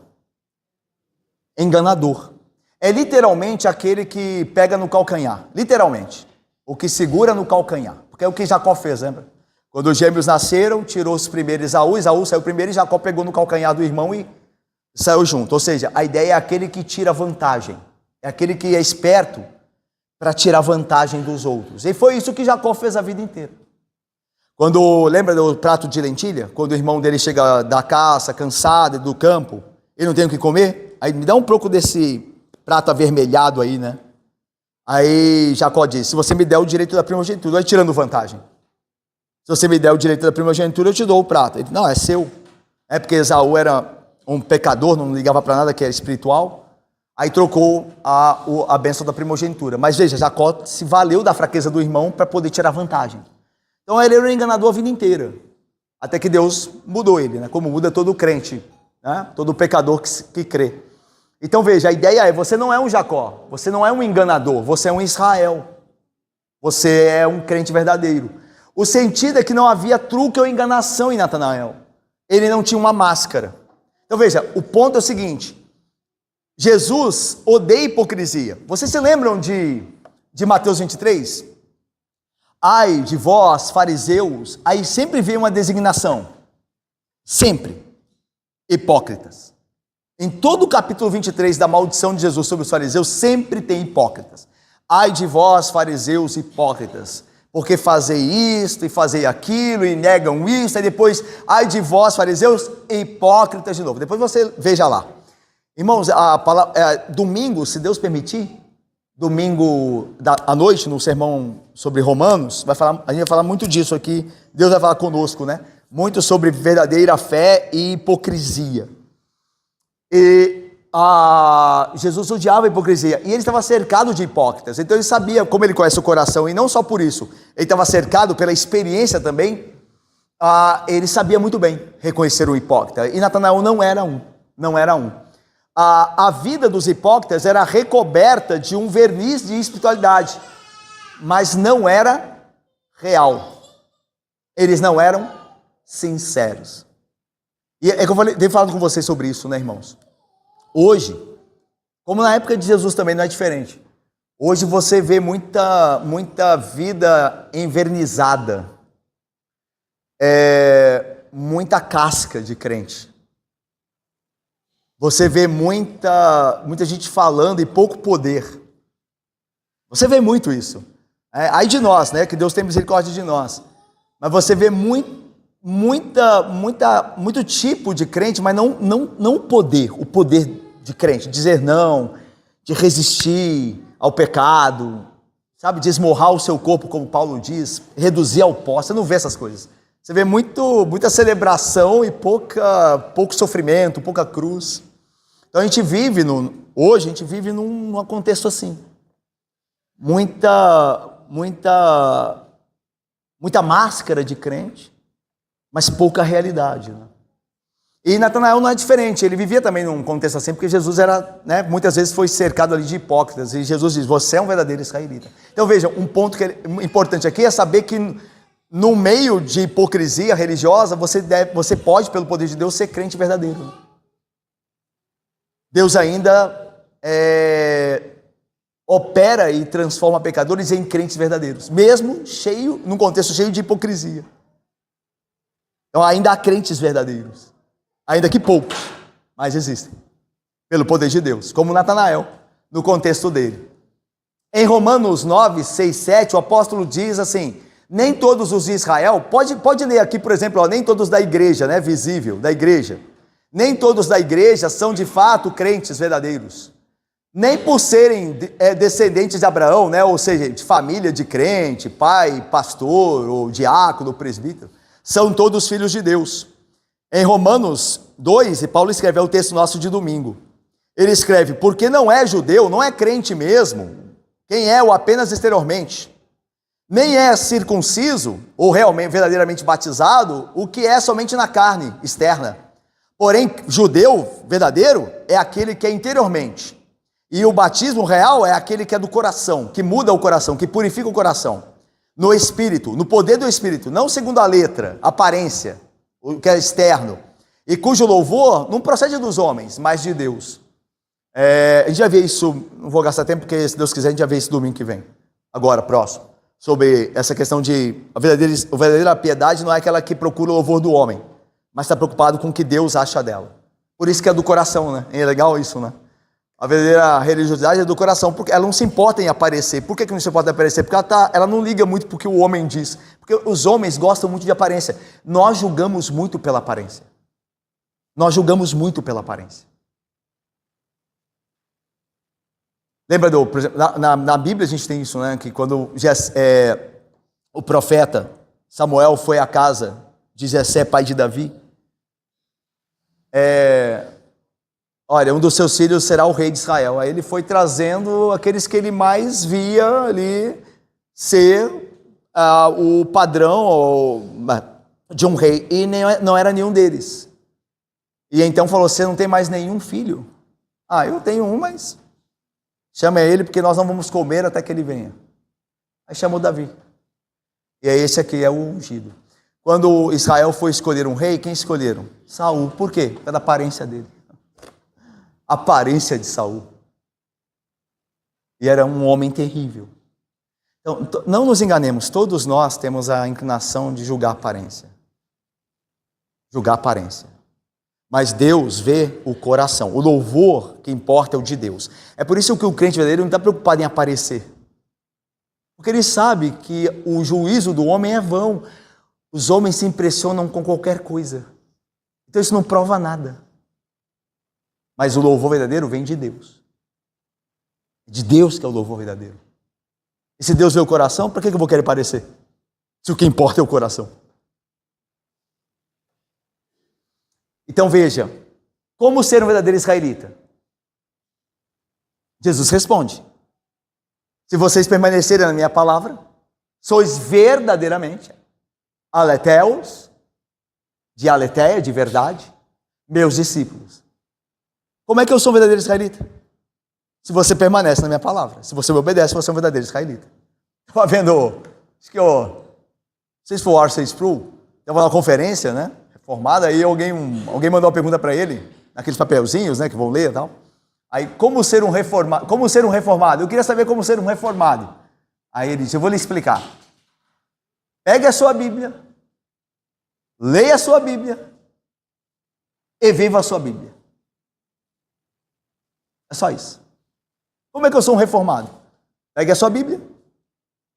Enganador. É literalmente aquele que pega no calcanhar. Literalmente. O que segura no calcanhar. Porque é o que Jacó fez, lembra? Quando os gêmeos nasceram, tirou os primeiros Esaú saiu primeiro e Jacó pegou no calcanhar do irmão e saiu junto. Ou seja, a ideia é aquele que tira vantagem. É aquele que é esperto para tirar vantagem dos outros. E foi isso que Jacó fez a vida inteira. Lembra do prato de lentilha? Quando o irmão dele chega da caça, cansado, do campo, ele não tem o que comer? Aí me dá um pouco desse prato avermelhado aí, né? Aí Jacó diz: se você me der o direito da primogenitura, vai tirando vantagem. Se você me der o direito da primogenitura, eu te dou o prato. Ele: não, é seu. É porque Esaú era um pecador, não ligava para nada, que era espiritual. Aí trocou a bênção da primogenitura. Mas veja, Jacó se valeu da fraqueza do irmão para poder tirar vantagem. Então ele era um enganador a vida inteira. Até que Deus mudou ele, né? Como muda todo crente, né? Todo pecador que crê. Então veja, a ideia é: você não é um Jacó, você não é um enganador, você é um Israel. Você é um crente verdadeiro. O sentido é que não havia truque ou enganação em Natanael. Ele não tinha uma máscara. Então veja, o ponto é o seguinte: Jesus odeia hipocrisia. Vocês se lembram de Mateus 23? Ai de vós, fariseus, aí sempre vem uma designação. Sempre. Hipócritas. Em todo o capítulo 23 da maldição de Jesus sobre os fariseus, sempre tem hipócritas. Ai de vós, fariseus hipócritas, porque fazei isto e fazei aquilo e negam isso, e depois, ai de vós, fariseus hipócritas de novo. Depois você veja lá. Irmãos, domingo, se Deus permitir, domingo à noite, no sermão sobre Romanos, a gente vai falar muito disso aqui. Deus vai falar conosco, né? Muito sobre verdadeira fé e hipocrisia. E Jesus odiava a hipocrisia, e ele estava cercado de hipócritas. Então ele sabia, como ele conhece o coração, e não só por isso, ele estava cercado pela experiência também, ele sabia muito bem reconhecer o hipócrita. E Natanael não era um. Não era um. A vida dos hipócritas era recoberta de um verniz de espiritualidade, mas não era real. Eles não eram sinceros. E é que eu tenho falado com vocês sobre isso, né, irmãos? Hoje, como na época de Jesus também não é diferente. Hoje você vê muita vida envernizada, muita casca de crente. Você vê muita gente falando e pouco poder. Você vê muito isso. Ai de nós, né? Que Deus tem misericórdia de nós. Mas você vê muito tipo de crente, mas não o poder de crente, dizer não, de resistir ao pecado, sabe, de esmorrar o seu corpo, como Paulo diz, reduzir ao pó. Você não vê essas coisas. Você vê muita celebração e pouco sofrimento, pouca cruz. Então hoje a gente vive num contexto assim. Muita máscara de crente, mas pouca realidade, né? E Natanael não é diferente, ele vivia também num contexto assim, porque Jesus muitas vezes foi cercado ali de hipócritas, e Jesus diz, você é um verdadeiro israelita. Então veja, um ponto que é importante aqui é saber que no meio de hipocrisia religiosa, você pode, pelo poder de Deus, ser crente verdadeiro. Deus ainda opera e transforma pecadores em crentes verdadeiros, mesmo num contexto cheio de hipocrisia. Então ainda há crentes verdadeiros, ainda que poucos, mas existem, pelo poder de Deus, como Natanael, no contexto dele. Em Romanos 9, 6, 7, o apóstolo diz assim, nem todos os de Israel, pode ler aqui, por exemplo, nem todos da igreja, né, visível, da igreja, nem todos da igreja são de fato crentes verdadeiros, nem por serem descendentes de Abraão, né, ou seja, de família de crente, pai, pastor, ou diácono, ou presbítero, são todos filhos de Deus. Em Romanos 2, e Paulo escreve, é o texto nosso de domingo, ele escreve, porque não é judeu, não é crente mesmo, quem é o apenas exteriormente, nem é circunciso, ou realmente verdadeiramente batizado, o que é somente na carne externa. Porém, judeu verdadeiro é aquele que é interiormente. E o batismo real é aquele que é do coração, que muda o coração, que purifica o coração. No Espírito, no poder do Espírito, não segundo a letra, aparência, o que é externo. E cujo louvor não procede dos homens, mas de Deus. A gente já vê isso, não vou gastar tempo, porque se Deus quiser a gente já vê isso domingo que vem. Agora, próximo. Sobre essa questão de a verdadeira piedade não é aquela que procura o louvor do homem, mas está preocupado com o que Deus acha dela. Por isso que é do coração, né? É legal isso, né? A verdadeira religiosidade é do coração, porque ela não se importa em aparecer. Por que não se importa em aparecer? Porque ela não liga muito porque o homem diz. Porque os homens gostam muito de aparência. Nós julgamos muito pela aparência. Nós julgamos muito pela aparência. Lembra por exemplo, na Bíblia a gente tem isso, né? Que quando o profeta Samuel foi à casa de Jessé, pai de Davi, olha, um dos seus filhos será o rei de Israel. Aí ele foi trazendo aqueles que ele mais via ali ser o padrão de um rei, e não era nenhum deles. E então falou, você não tem mais nenhum filho? Eu tenho um, mas chama ele porque nós não vamos comer até que ele venha. Aí chamou Davi. E aí esse aqui é o ungido. Quando Israel foi escolher um rei, quem escolheram? Saul. Por quê? Pela aparência dele. A aparência de Saul. E era um homem terrível. Então, não nos enganemos, todos nós temos a inclinação de julgar a aparência. Julgar a aparência. Mas Deus vê o coração. O louvor que importa é o de Deus. É por isso que o crente verdadeiro não está preocupado em aparecer. Porque ele sabe que o juízo do homem é vão. Os homens se impressionam com qualquer coisa. Então isso não prova nada. Mas o louvor verdadeiro vem de Deus. De Deus que é o louvor verdadeiro. E se Deus vê o coração, para que eu vou querer parecer? Se o que importa é o coração. Então veja, como ser um verdadeiro israelita? Jesus responde, se vocês permanecerem na minha palavra, sois verdadeiramente aletheus, de aletheia, de verdade, meus discípulos. Como é que eu sou um verdadeiro israelita? Se você permanece na minha palavra. Se você me obedece, você é um verdadeiro israelita. Estava vendo, acho que não sei se foi o R.C. Sproul, estava na conferência, né, reformada, aí alguém mandou uma pergunta para ele, naqueles papelzinhos, né, que vão ler e tal. Aí, como ser um reformado? Eu queria saber como ser um reformado. Aí ele disse, eu vou lhe explicar. Pegue a sua Bíblia, leia a sua Bíblia e viva a sua Bíblia. É só isso. Como é que eu sou um reformado? Pegue a sua Bíblia,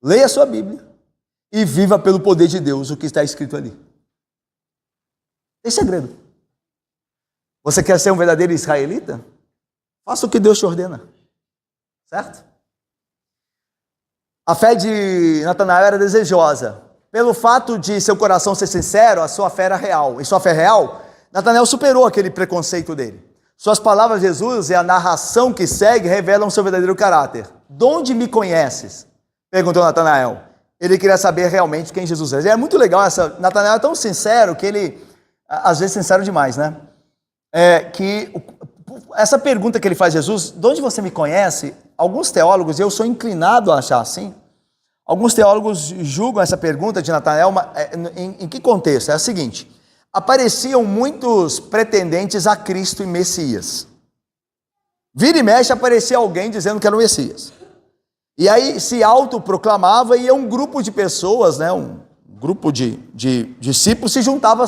leia a sua Bíblia e viva pelo poder de Deus o que está escrito ali. Tem segredo. Você quer ser um verdadeiro israelita? Faça o que Deus te ordena. Certo? A fé de Natanael era desejosa. Pelo fato de seu coração ser sincero, a sua fé era real. E sua fé real, Natanael superou aquele preconceito dele. Suas palavras de Jesus e a narração que segue revelam seu verdadeiro caráter. De onde me conheces? Perguntou Natanael. Ele queria saber realmente quem Jesus é. É muito legal Natanael é tão sincero que ele, às vezes sincero demais, né? Essa pergunta que ele faz a Jesus, de onde você me conhece? Alguns teólogos, e eu sou inclinado a achar assim, alguns teólogos julgam essa pergunta de Natanael em que contexto? É o seguinte, apareciam muitos pretendentes a Cristo e Messias. Vira e mexe aparecia alguém dizendo que era o Messias. E aí se autoproclamava e um grupo de pessoas, né, um grupo de discípulos se juntava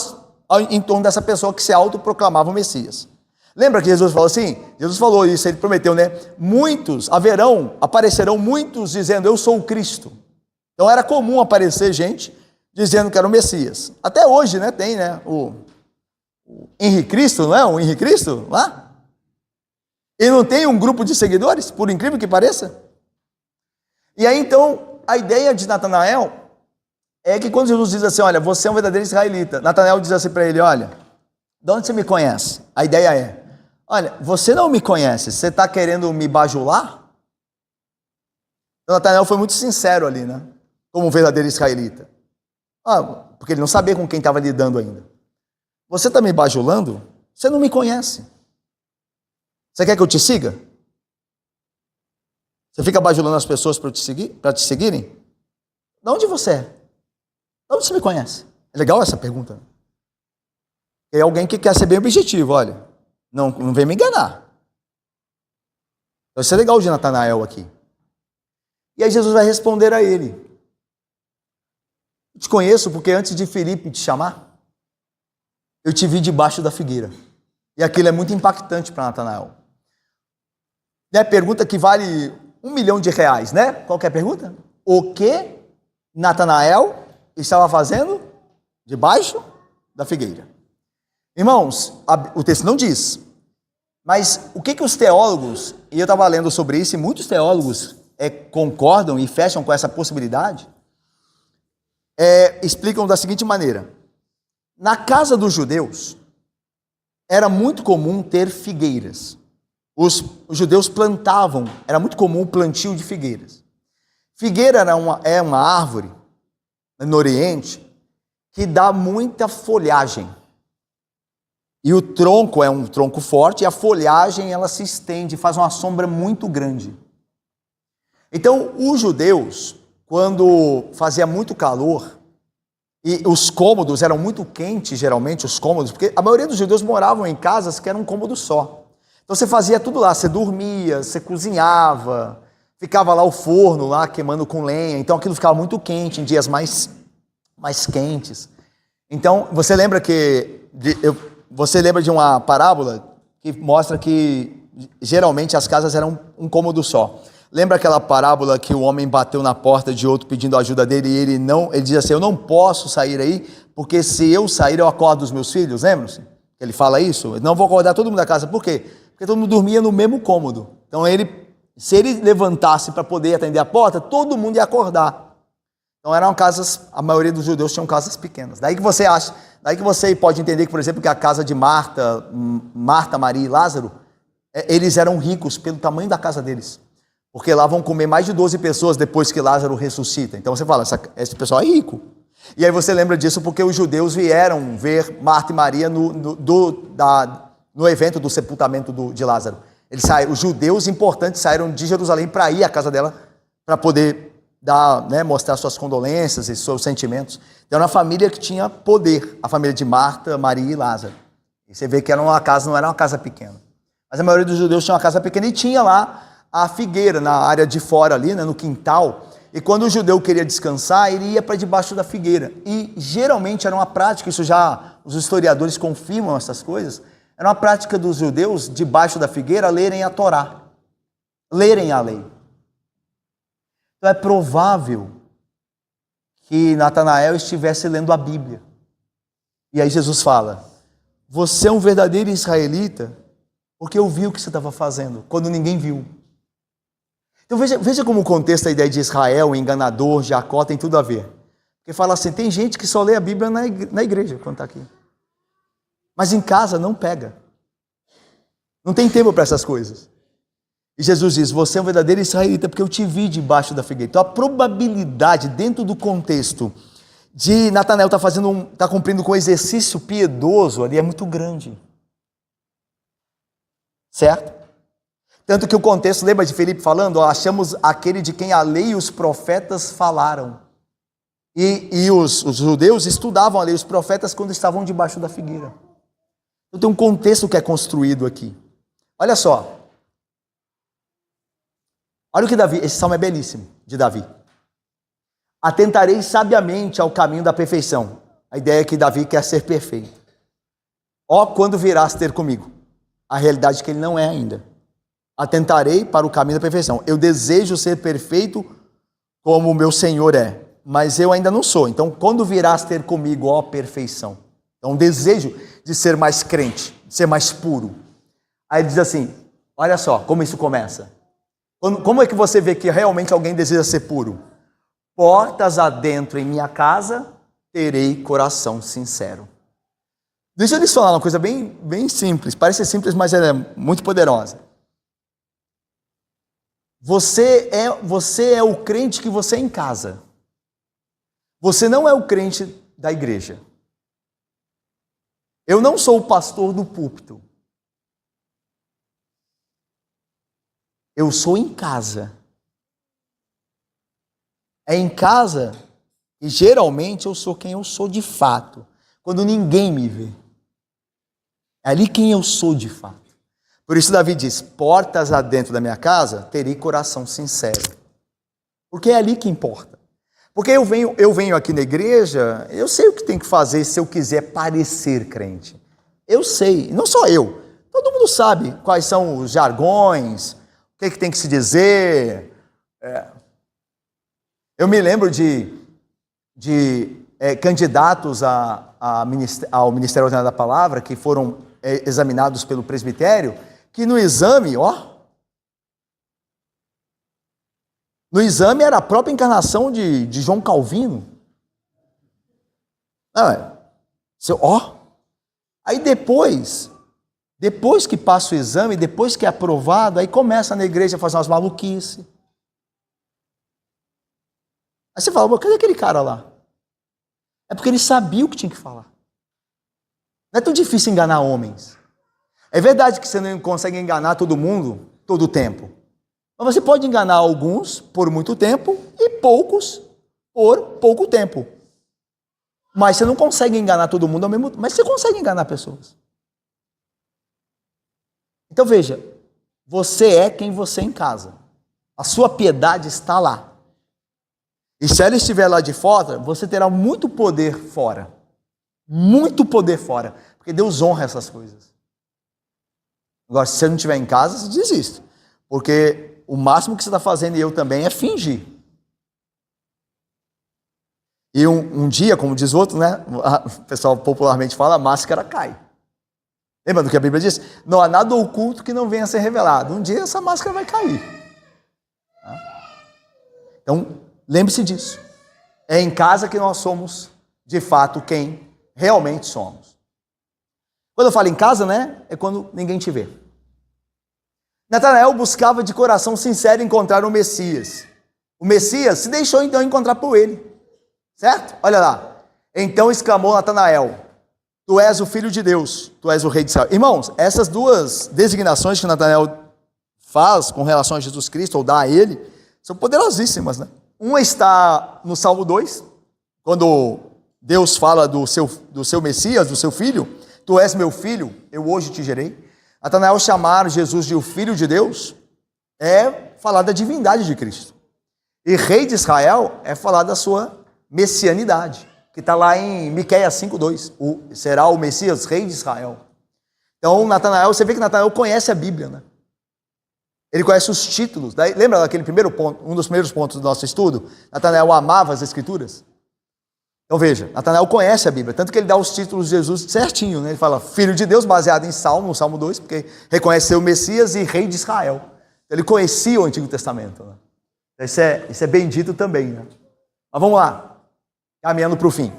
em torno dessa pessoa que se autoproclamava o Messias. Lembra que Jesus falou assim? Jesus falou isso, ele prometeu, né? Aparecerão muitos dizendo, eu sou o Cristo. Então era comum aparecer gente dizendo que era o Messias. Até hoje, né? Tem, né? O Henrique Cristo, não é? O Henrique Cristo lá? E não tem um grupo de seguidores, por incrível que pareça? E aí então, a ideia de Natanael é que quando Jesus diz assim, olha, você é um verdadeiro israelita, Natanael diz assim para ele, olha, de onde você me conhece? A ideia é, olha, você não me conhece, você está querendo me bajular? Então, Natanael foi muito sincero ali, né? Como um verdadeiro israelita. Porque ele não sabia com quem estava lidando ainda. Você está me bajulando? Você não me conhece. Você quer que eu te siga? Você fica bajulando as pessoas para te seguirem? De onde você é? De onde você me conhece? É legal essa pergunta. É alguém que quer ser bem objetivo, olha. Não vem me enganar. Vai ser legal de Natanael aqui. E aí Jesus vai responder a ele. Eu te conheço porque antes de Filipe te chamar, eu te vi debaixo da figueira. E aquilo é muito impactante para Natanael. É a pergunta que vale R$1 milhão, né? Qual que é a pergunta? O que Natanael estava fazendo debaixo da figueira? Irmãos, o texto não diz, mas o que os teólogos, e eu estava lendo sobre isso, e muitos teólogos concordam e fecham com essa possibilidade, explicam da seguinte maneira, na casa dos judeus, era muito comum ter figueiras, os judeus plantavam, era muito comum o plantio de figueiras. Figueira é uma árvore, no Oriente, que dá muita folhagem. E o tronco é um tronco forte e a folhagem ela se estende, faz uma sombra muito grande. Então, os judeus, quando fazia muito calor, e os cômodos eram muito quentes, geralmente, os cômodos, porque a maioria dos judeus moravam em casas que eram um cômodo só. Então, você fazia tudo lá, você dormia, você cozinhava, ficava lá o forno, lá queimando com lenha, então aquilo ficava muito quente, em dias mais quentes. Então, você lembra de uma parábola que mostra que geralmente as casas eram um cômodo só. Lembra aquela parábola que o homem bateu na porta de outro pedindo ajuda dele e ele diz assim, eu não posso sair aí, porque se eu sair eu acordo os meus filhos, lembram-se? Ele fala isso, eu não vou acordar todo mundo da casa, por quê? Porque todo mundo dormia no mesmo cômodo. Então se ele levantasse para poder atender a porta, todo mundo ia acordar. Então eram casas, a maioria dos judeus tinham casas pequenas. Daí que você pode entender que, por exemplo, que a casa de Marta, Maria e Lázaro, eles eram ricos pelo tamanho da casa deles. Porque lá vão comer mais de 12 pessoas depois que Lázaro ressuscita. Então você fala, esse pessoal é rico. E aí você lembra disso porque os judeus vieram ver Marta e Maria no evento do sepultamento de Lázaro. Os judeus importantes saíram de Jerusalém para ir à casa dela, para poder mostrar suas condolências e seus sentimentos. Então, era uma família que tinha poder, a família de Marta, Maria e Lázaro. E você vê que não era uma casa pequena. Mas a maioria dos judeus tinha uma casa pequena e tinha lá a figueira, na área de fora ali, no quintal. E quando o judeu queria descansar, ele ia para debaixo da figueira. E geralmente era uma prática, isso já os historiadores confirmam essas coisas, era uma prática dos judeus, debaixo da figueira, lerem a Torá, lerem a lei. Então é provável que Natanael estivesse lendo a Bíblia. E aí Jesus fala, você é um verdadeiro israelita, porque eu vi o que você estava fazendo, quando ninguém viu. Então veja como o contexto, a ideia de Israel, enganador, Jacó, tem tudo a ver. Porque fala assim, tem gente que só lê a Bíblia na igreja, quando está aqui. Mas em casa não pega. Não tem tempo para essas coisas. E Jesus diz, você é um verdadeiro israelita, porque eu te vi debaixo da figueira. Então a probabilidade, dentro do contexto, de Natanael estar cumprindo com um exercício piedoso ali é muito grande. Certo? Tanto que o contexto, lembra de Felipe falando? Achamos aquele de quem a lei e os profetas falaram. E os judeus estudavam a lei e os profetas quando estavam debaixo da figueira. Então tem um contexto que é construído aqui. Olha só. Olha o que Davi, esse salmo é belíssimo, de Davi. Atentarei sabiamente ao caminho da perfeição. A ideia é que Davi quer ser perfeito. Ó, quando virás ter comigo. A realidade é que ele não é ainda. Atentarei para o caminho da perfeição. Eu desejo ser perfeito como o meu Senhor é, mas eu ainda não sou. Então, quando virás ter comigo, ó perfeição. Então, um desejo de ser mais crente, de ser mais puro. Aí ele diz assim, olha só como isso começa. Como é que você vê que realmente alguém deseja ser puro? Portas adentro em minha casa, terei coração sincero. Deixa eu lhes falar uma coisa bem simples. Parece simples, mas ela é muito poderosa. Você é o crente que você é em casa. Você não é o crente da igreja. Eu não sou o pastor do púlpito. Eu sou em casa. É em casa e geralmente eu sou quem eu sou de fato. Quando ninguém me vê. É ali quem eu sou de fato. Por isso Davi diz, portas adentro da minha casa, terei coração sincero. Porque é ali que importa. Porque eu venho aqui na igreja, eu sei o que tem que fazer se eu quiser parecer crente. Eu sei, não só eu. Todo mundo sabe quais são os jargões, o que tem que se dizer. Eu me lembro de candidatos ao Ministério Ordinário da Palavra, que foram examinados pelo presbitério, que no exame, no exame era a própria encarnação de João Calvino. Aí depois que passa o exame, depois que é aprovado, aí começa na igreja a fazer umas maluquices. Aí você fala, cadê aquele cara lá? É porque ele sabia o que tinha que falar. Não é tão difícil enganar homens. É verdade que você não consegue enganar todo mundo todo o tempo. Mas você pode enganar alguns por muito tempo e poucos por pouco tempo. Mas você não consegue enganar todo mundo ao mesmo tempo. Mas você consegue enganar pessoas. Então veja, você é quem você é em casa. A sua piedade está lá. E se ela estiver lá de fora, você terá muito poder fora. Muito poder fora. Porque Deus honra essas coisas. Agora, se você não estiver em casa, você desiste. Porque o máximo que você está fazendo, e eu também, é fingir. E um dia, como diz outro, o pessoal popularmente fala, a máscara cai. Lembra do que a Bíblia diz? Não há nada oculto que não venha a ser revelado. Um dia essa máscara vai cair. Então, lembre-se disso. É em casa que nós somos, de fato, quem realmente somos. Quando eu falo em casa, é quando ninguém te vê. Natanael buscava de coração sincero encontrar o Messias. O Messias se deixou então encontrar por ele. Certo? Olha lá. Então exclamou Natanael: tu és o Filho de Deus, tu és o Rei de Israel. Irmãos, essas duas designações que Natanael faz com relação a Jesus Cristo, ou dá a ele, são poderosíssimas, né? Uma está no Salmo 2, quando Deus fala do seu Messias, do seu Filho: tu és meu filho, eu hoje te gerei. Natanael chamar Jesus de o Filho de Deus é falar da divindade de Cristo. E Rei de Israel é falar da sua messianidade, que está lá em Miqueias 5:2. Será o Messias Rei de Israel. Então, Natanael, você vê que Natanael conhece a Bíblia, né? Ele conhece os títulos. Lembra daquele primeiro ponto, um dos primeiros pontos do nosso estudo? Natanael amava as Escrituras. Então veja, Natanael conhece a Bíblia, tanto que ele dá os títulos de Jesus certinho, né? Ele fala Filho de Deus, baseado em Salmo, no Salmo 2, porque reconheceu o Messias, e Rei de Israel. Ele conhecia o Antigo Testamento, né? Isso é bendito também, né? Mas vamos lá, caminhando para o fim.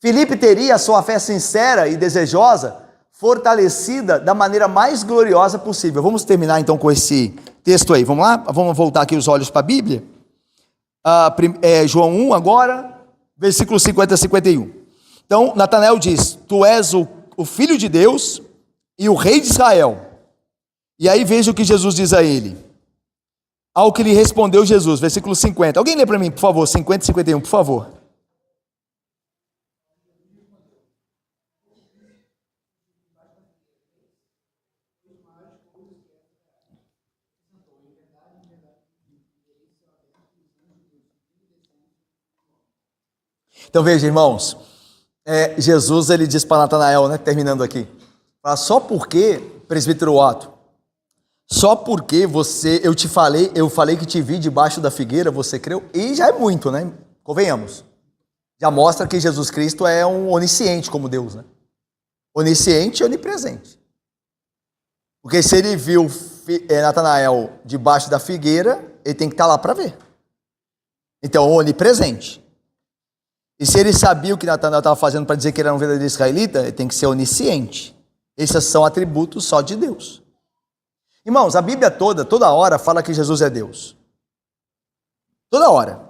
Filipe teria a sua fé sincera e desejosa fortalecida da maneira mais gloriosa possível. Vamos terminar então com esse texto aí, vamos lá? Vamos voltar aqui os olhos para a Bíblia. João 1 agora, versículos 50 a 51. Então, Natanael diz: tu és o Filho de Deus e o Rei de Israel. E aí veja o que Jesus diz a ele. Ao que lhe respondeu Jesus, versículo 50. Alguém lê para mim, por favor, 50 e 51, por favor. Então veja, irmãos, Jesus ele diz para Natanael, né, terminando aqui, fala, só porque, presbítero Otto, só porque eu falei que te vi debaixo da figueira, você creu, e já é muito, né? Convenhamos. Já mostra que Jesus Cristo é um onisciente como Deus, né? Onisciente e onipresente. Porque se ele viu Natanael debaixo da figueira, ele tem que estar lá para ver. Então, onipresente. E se ele sabia o que Natanael estava fazendo para dizer que ele era um verdadeiro israelita, ele tem que ser onisciente. Esses são atributos só de Deus. Irmãos, a Bíblia toda hora fala que Jesus é Deus. Toda hora.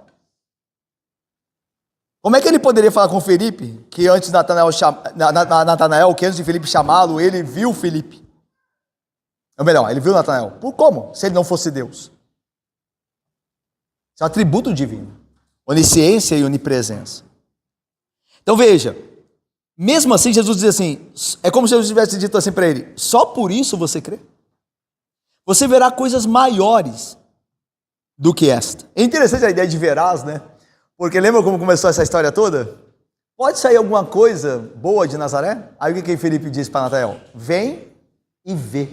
Como é que ele poderia falar com Filipe, que antes de Filipe chamá-lo, ele viu Filipe? Ou melhor, ele viu Natanael. Por como? Se ele não fosse Deus. Isso é um atributo divino. Onisciência e onipresença. Então veja, mesmo assim Jesus diz assim, é como se Jesus tivesse dito assim para ele, só por isso você crê? Você verá coisas maiores do que esta. É interessante a ideia de verás, né? Porque lembra como começou essa história toda? Pode sair alguma coisa boa de Nazaré? Aí o que Filipe disse para Natanael? Vem e vê.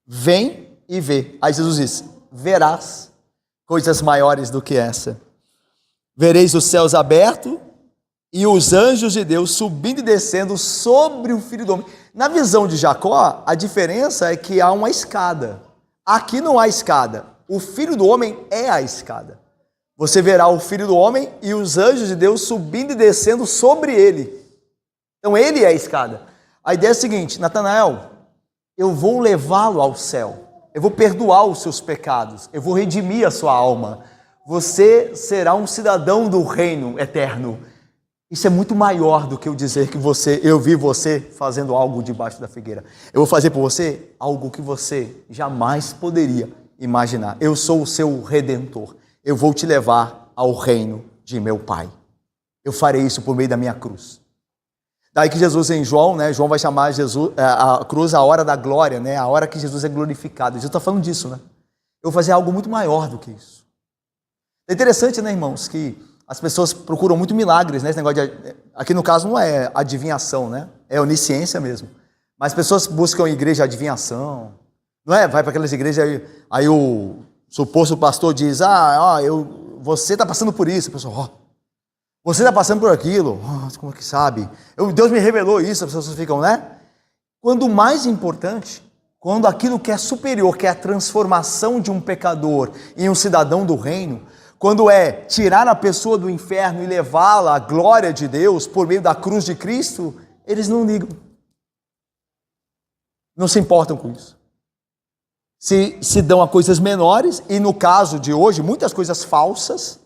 Vem e vê. Aí Jesus disse, verás coisas maiores do que essa. Vereis os céus abertos e os anjos de Deus subindo e descendo sobre o Filho do Homem. Na visão de Jacó, a diferença é que há uma escada. Aqui não há escada. O Filho do Homem é a escada. Você verá o Filho do Homem e os anjos de Deus subindo e descendo sobre ele. Então ele é a escada. A ideia é a seguinte, Natanael, eu vou levá-lo ao céu. Eu vou perdoar os seus pecados. Eu vou redimir a sua alma. Você será um cidadão do reino eterno. Isso é muito maior do que eu dizer que eu vi você fazendo algo debaixo da figueira. Eu vou fazer por você algo que você jamais poderia imaginar. Eu sou o seu redentor. Eu vou te levar ao reino de meu Pai. Eu farei isso por meio da minha cruz. Daí que Jesus em João, né? João vai chamar a cruz a hora da glória, né? A hora que Jesus é glorificado. Jesus está falando disso, né? Eu vou fazer algo muito maior do que isso. É interessante, né, irmãos, que as pessoas procuram muito milagres, né? Esse negócio aqui no caso não é adivinhação, né? É onisciência mesmo. Mas as pessoas buscam igreja de adivinhação, não é? Vai para aquelas igrejas, aí o suposto pastor diz, você está passando por isso. A pessoa, você está passando por aquilo. Como é que sabe? Deus me revelou isso. As pessoas ficam, né? Quando o mais importante, quando aquilo que é superior, que é a transformação de um pecador em um cidadão do reino, quando é tirar a pessoa do inferno e levá-la à glória de Deus por meio da cruz de Cristo, eles não ligam. Não se importam com isso. Se dão a coisas menores, e no caso de hoje, muitas coisas falsas,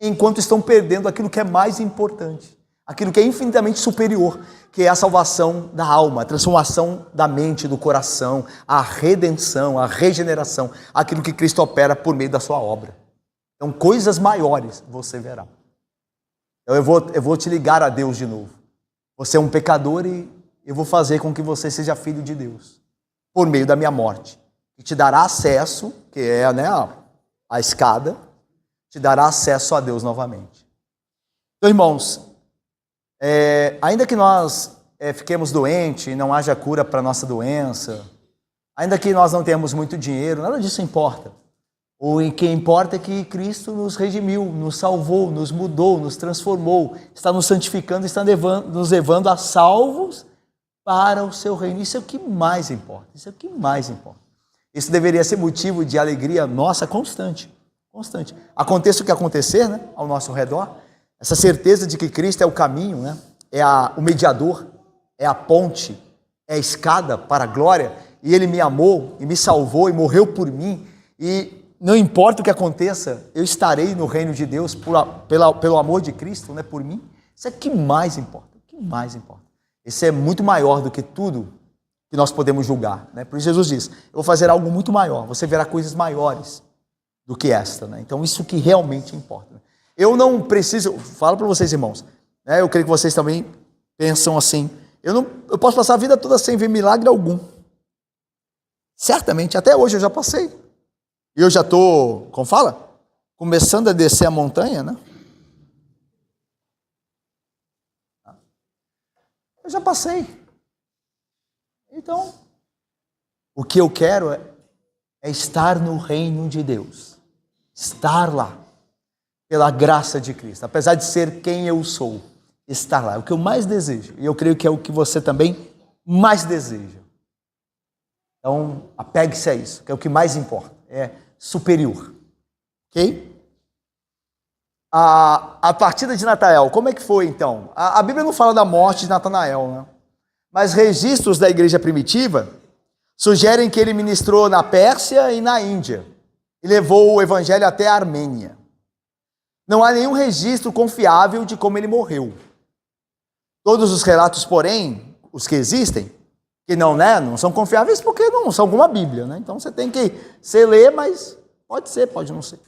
enquanto estão perdendo aquilo que é mais importante, aquilo que é infinitamente superior, que é a salvação da alma, a transformação da mente, do coração, a redenção, a regeneração, aquilo que Cristo opera por meio da sua obra. Então, coisas maiores você verá. Então, eu vou te ligar a Deus de novo. Você é um pecador e eu vou fazer com que você seja filho de Deus, por meio da minha morte, que te dará acesso, que é, né, a escada, te dará acesso a Deus novamente. Então, irmãos, ainda que nós fiquemos doentes e não haja cura para a nossa doença, ainda que nós não tenhamos muito dinheiro, nada disso importa. O que importa é que Cristo nos redimiu, nos salvou, nos mudou, nos transformou, está nos santificando, está nos levando a salvos para o seu reino. Isso é o que mais importa. Isso é o que mais importa. Isso deveria ser motivo de alegria nossa constante. Constante. Aconteça o que acontecer, né, ao nosso redor, essa certeza de que Cristo é o caminho, né, o mediador, é a ponte, é a escada para a glória, e Ele me amou e me salvou e morreu por mim, e não importa o que aconteça, eu estarei no reino de Deus pelo amor de Cristo, né, por mim. Isso é o que mais importa, o que mais importa. Isso é muito maior do que tudo que nós podemos julgar, né? Por isso Jesus diz, eu vou fazer algo muito maior, você verá coisas maiores do que esta, né? Então isso que realmente importa. Eu não preciso, falo para vocês, irmãos, né? Eu creio que vocês também pensam assim, eu posso passar a vida toda sem ver milagre algum. Certamente, até hoje eu já passei. E eu já estou, como fala? Começando a descer a montanha, né? Eu já passei. Então, o que eu quero é estar no reino de Deus. Estar lá. Pela graça de Cristo. Apesar de ser quem eu sou. Estar lá. É o que eu mais desejo. E eu creio que é o que você também mais deseja. Então, apegue-se a isso, que é o que mais importa. É superior. Ok? A partida de Natanael, como é que foi então? A Bíblia não fala da morte de Natanael, né? Mas registros da igreja primitiva sugerem que ele ministrou na Pérsia e na Índia e levou o evangelho até a Armênia. Não há nenhum registro confiável de como ele morreu. Todos os relatos, porém, os que existem, que não são confiáveis porque não são como a Bíblia, né? Então você tem que ler, mas pode ser, pode não ser.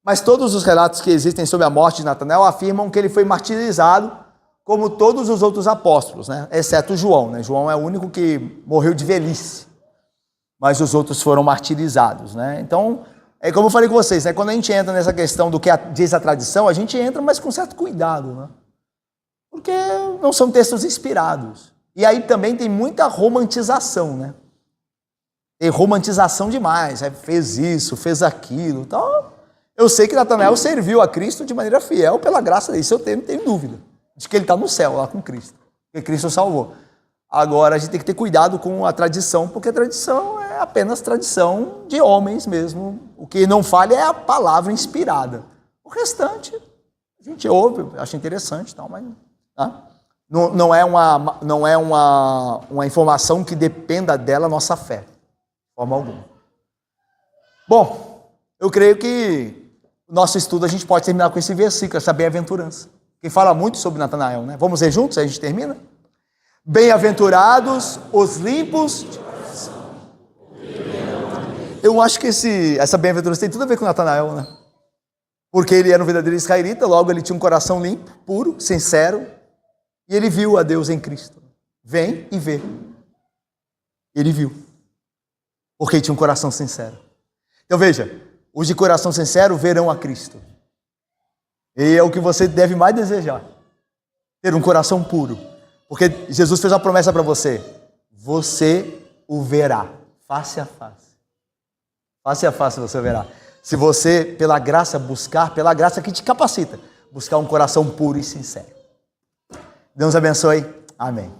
Mas todos os relatos que existem sobre a morte de Natanael afirmam que ele foi martirizado como todos os outros apóstolos, né? Exceto João, né? João é o único que morreu de velhice, mas os outros foram martirizados, né? Então, é como eu falei com vocês, né? Quando a gente entra nessa questão do que diz a tradição, a gente entra, mas com certo cuidado, né? Porque não são textos inspirados. E aí também tem muita romantização, né? Tem romantização demais, né? Fez isso, fez aquilo. Então, eu sei que Natanael serviu a Cristo de maneira fiel pela graça dele. Isso eu não tenho dúvida. De que ele está no céu, lá com Cristo. Porque Cristo o salvou. Agora, a gente tem que ter cuidado com a tradição, porque a tradição é apenas tradição de homens mesmo. O que não falha é a palavra inspirada. O restante, a gente ouve, acha interessante, tal, mas não é uma informação que dependa dela a nossa fé, de forma alguma. Bom, eu creio que o nosso estudo a gente pode terminar com esse versículo, essa bem-aventurança, que fala muito sobre Natanael, né? Vamos ler juntos, aí a gente termina? Bem-aventurados os limpos. Eu acho que essa bem-aventurança tem tudo a ver com Natanael, né? Porque ele era um verdadeiro israelita, logo ele tinha um coração limpo, puro, sincero, e ele viu a Deus em Cristo. Vem e vê. Ele viu. Porque ele tinha um coração sincero. Então veja, os de coração sincero verão a Cristo. E é o que você deve mais desejar. Ter um coração puro. Porque Jesus fez uma promessa para você. Você o verá. Face a face. Face a face você verá. Se você, pela graça, buscar, pela graça que te capacita, buscar um coração puro e sincero. Deus abençoe. Amém.